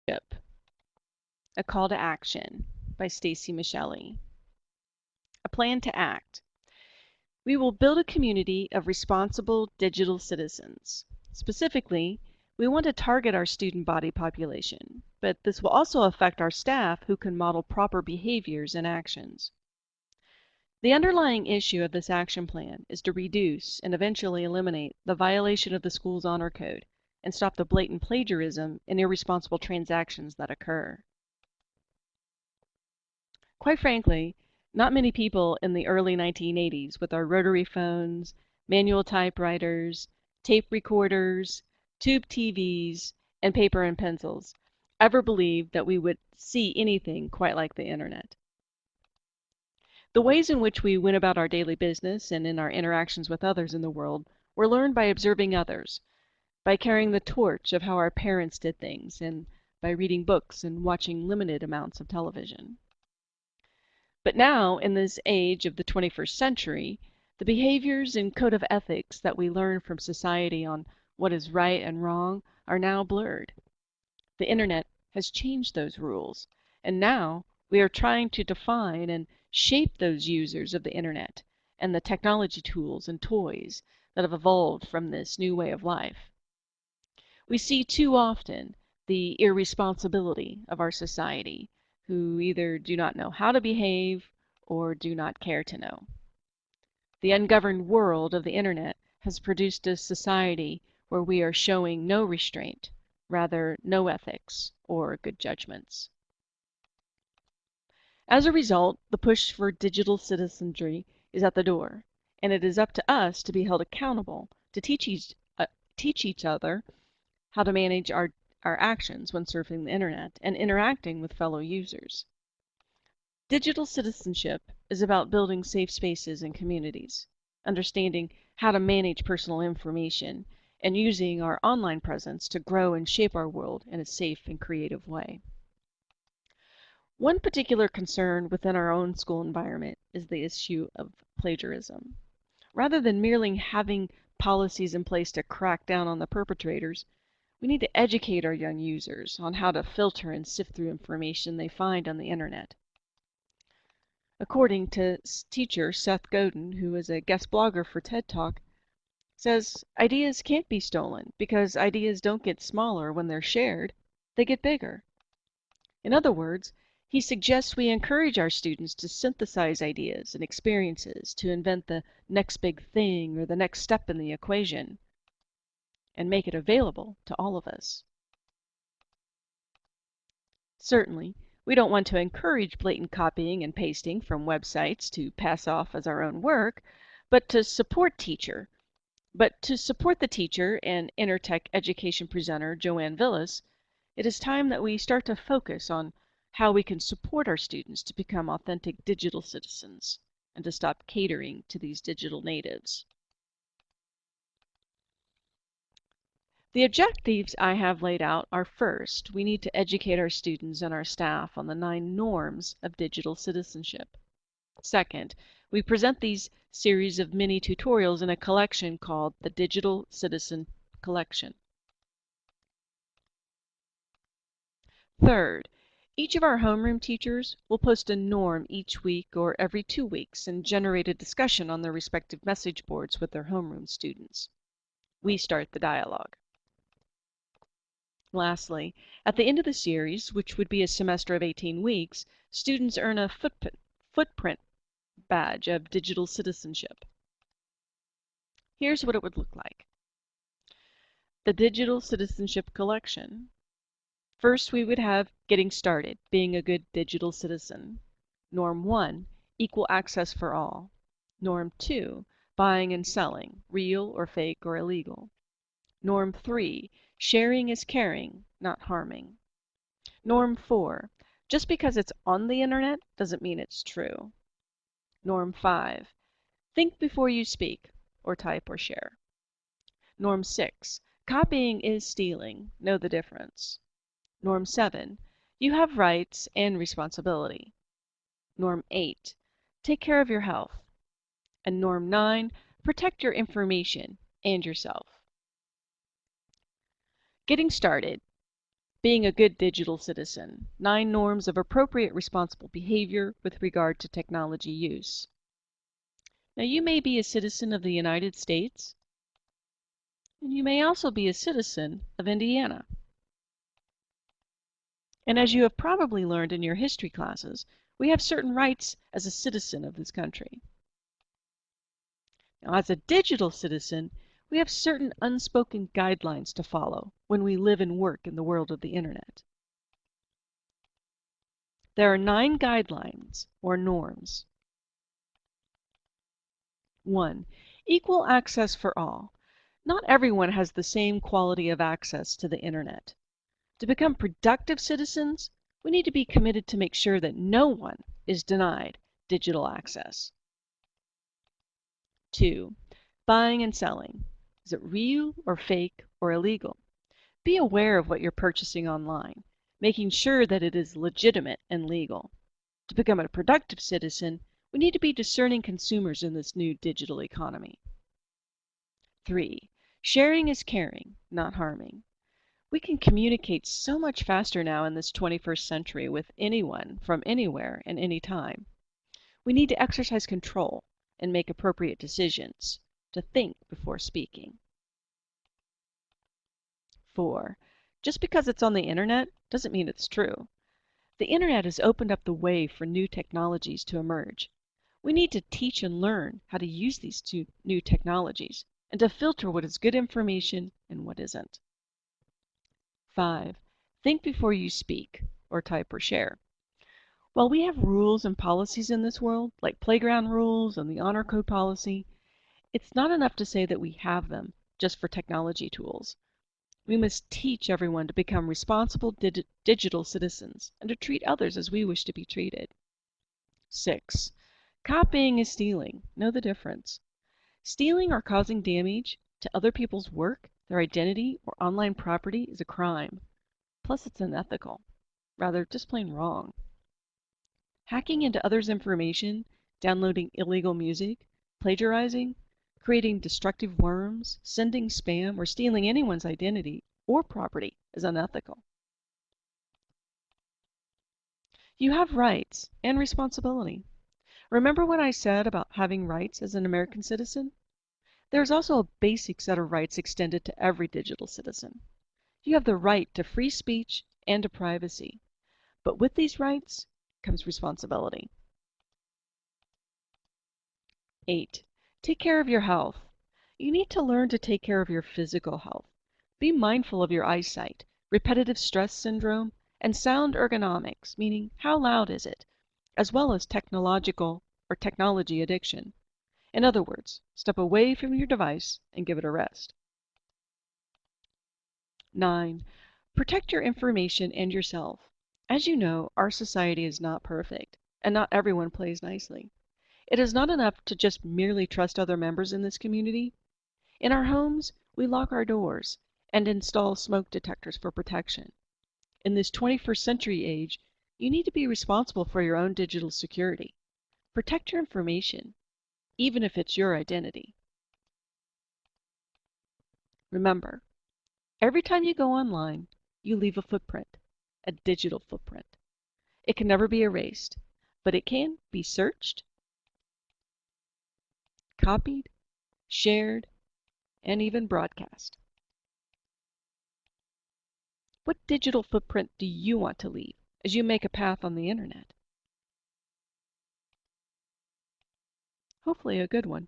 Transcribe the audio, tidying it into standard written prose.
Citizenship, A Call to Action by Stacy Michelli. A plan to act. We will build a community of responsible digital citizens. Specifically, we want to target our student body population, but this will also affect our staff who can model proper behaviors and actions. The underlying issue of this action plan is to reduce and eventually eliminate the violation of the school's honor code and stop the blatant plagiarism and irresponsible transactions that occur. Quite frankly, not many people in the early 1980s with our rotary phones, manual typewriters, tape recorders, tube TVs, and paper and pencils ever believed that we would see anything quite like the internet. The ways in which we went about our daily business and in our interactions with others in the world were learned by observing others, by carrying the torch of how our parents did things, and by reading books and watching limited amounts of television. But now, in this age of the 21st century, the behaviors and code of ethics that we learn from society on what is right and wrong are now blurred. The internet has changed those rules, and now we are trying to define and shape those users of the internet and the technology tools and toys that have evolved from this new way of life. We see too often the irresponsibility of our society, who either do not know how to behave or do not care to know. The ungoverned world of the internet has produced a society where we are showing no restraint, rather no ethics or good judgments. As a result, the push for digital citizenry is at the door, and it is up to us to be held accountable to teach each other how to manage our actions when surfing the internet and interacting with fellow users. Digital citizenship is about building safe spaces and communities, understanding how to manage personal information, and using our online presence to grow and shape our world in a safe and creative way. One particular concern within our own school environment is the issue of plagiarism. Rather than merely having policies in place to crack down on the perpetrators, we need to educate our young users on how to filter and sift through information they find on the internet. According to teacher Seth Godin, who is a guest blogger for TED Talk, says ideas can't be stolen because ideas don't get smaller when they're shared, they get bigger. In other words, he suggests we encourage our students to synthesize ideas and experiences to invent the next big thing or the next step in the equation, and make it available to all of us. Certainly, we don't want to encourage blatant copying and pasting from websites to pass off as our own work, but to support the teacher and Intertech education presenter Joanne Villas, it is time that we start to focus on how we can support our students to become authentic digital citizens and to stop catering to these digital natives. The objectives I have laid out are: first, we need to educate our students and our staff on the 9 norms of digital citizenship. Second, we present these series of mini tutorials in a collection called the Digital Citizen Collection. Third, each of our homeroom teachers will post a norm each week or every 2 weeks and generate a discussion on their respective message boards with their homeroom students. We start the dialogue. Lastly, at the end of the series, which would be a semester of 18 weeks, students earn a footprint badge of digital citizenship. Here's what it would look like. The Digital Citizenship Collection. First, we would have Getting Started, Being a Good Digital Citizen. Norm 1, Equal Access for All. Norm 2, Buying and Selling, Real or Fake or Illegal. Norm 3, Sharing is Caring, Not Harming. Norm 4, Just because it's on the internet doesn't mean it's true. Norm 5, Think before you speak, or type or share. Norm 6, Copying is stealing, know the difference. Norm 7, You have rights and responsibility. Norm 8, Take care of your health. And Norm 9, Protect your information and yourself. Getting started. Being a good digital citizen. 9 norms of appropriate responsible behavior with regard to technology use. Now, you may be a citizen of the United States, and you may also be a citizen of Indiana. And as you have probably learned in your history classes, we have certain rights as a citizen of this country. Now, as a digital citizen, we have certain unspoken guidelines to follow when we live and work in the world of the Internet. There are 9 guidelines or norms. 1. Equal access for all. Not everyone has the same quality of access to the Internet. To become productive citizens, we need to be committed to make sure that no one is denied digital access. 2. Buying and selling. Is it real or fake or illegal? Be aware of what you're purchasing online, making sure that it is legitimate and legal. To become a productive citizen, we need to be discerning consumers in this new digital economy. 3. Sharing is caring, not harming. We can communicate so much faster now in this 21st century with anyone from anywhere and anytime. We need to exercise control and make appropriate decisions, to think before speaking. 4. Just because it's on the Internet doesn't mean it's true. The Internet has opened up the way for new technologies to emerge. We need to teach and learn how to use these new technologies and to filter what is good information and what isn't. 5. Think before you speak, or type or share. While we have rules and policies in this world, like playground rules and the honor code policy, it's not enough to say that we have them just for technology tools. We must teach everyone to become responsible digital citizens and to treat others as we wish to be treated. 6. Copying is stealing. Know the difference. Stealing or causing damage to other people's work, their identity, or online property is a crime. Plus, it's unethical. Rather, just plain wrong. Hacking into others' information, downloading illegal music, plagiarizing, creating destructive worms, sending spam, or stealing anyone's identity or property is unethical. You have rights and responsibility. Remember what I said about having rights as an American citizen? There is also a basic set of rights extended to every digital citizen. You have the right to free speech and to privacy. But with these rights comes responsibility. 8. Take care of your health. You need to learn to take care of your physical health. Be mindful of your eyesight, repetitive stress syndrome, and sound ergonomics, meaning how loud is it, as well as technological or technology addiction. In other words, step away from your device and give it a rest. 9. Protect your information and yourself. As you know, our society is not perfect, and not everyone plays nicely. It is not enough to just merely trust other members in this community. In our homes, we lock our doors and install smoke detectors for protection. In this 21st century age, you need to be responsible for your own digital security. Protect your information, even if it's your identity. Remember, every time you go online, you leave a footprint, a digital footprint. It can never be erased, but it can be searched, copied, shared, and even broadcast. What digital footprint do you want to leave as you make a path on the Internet? Hopefully a good one.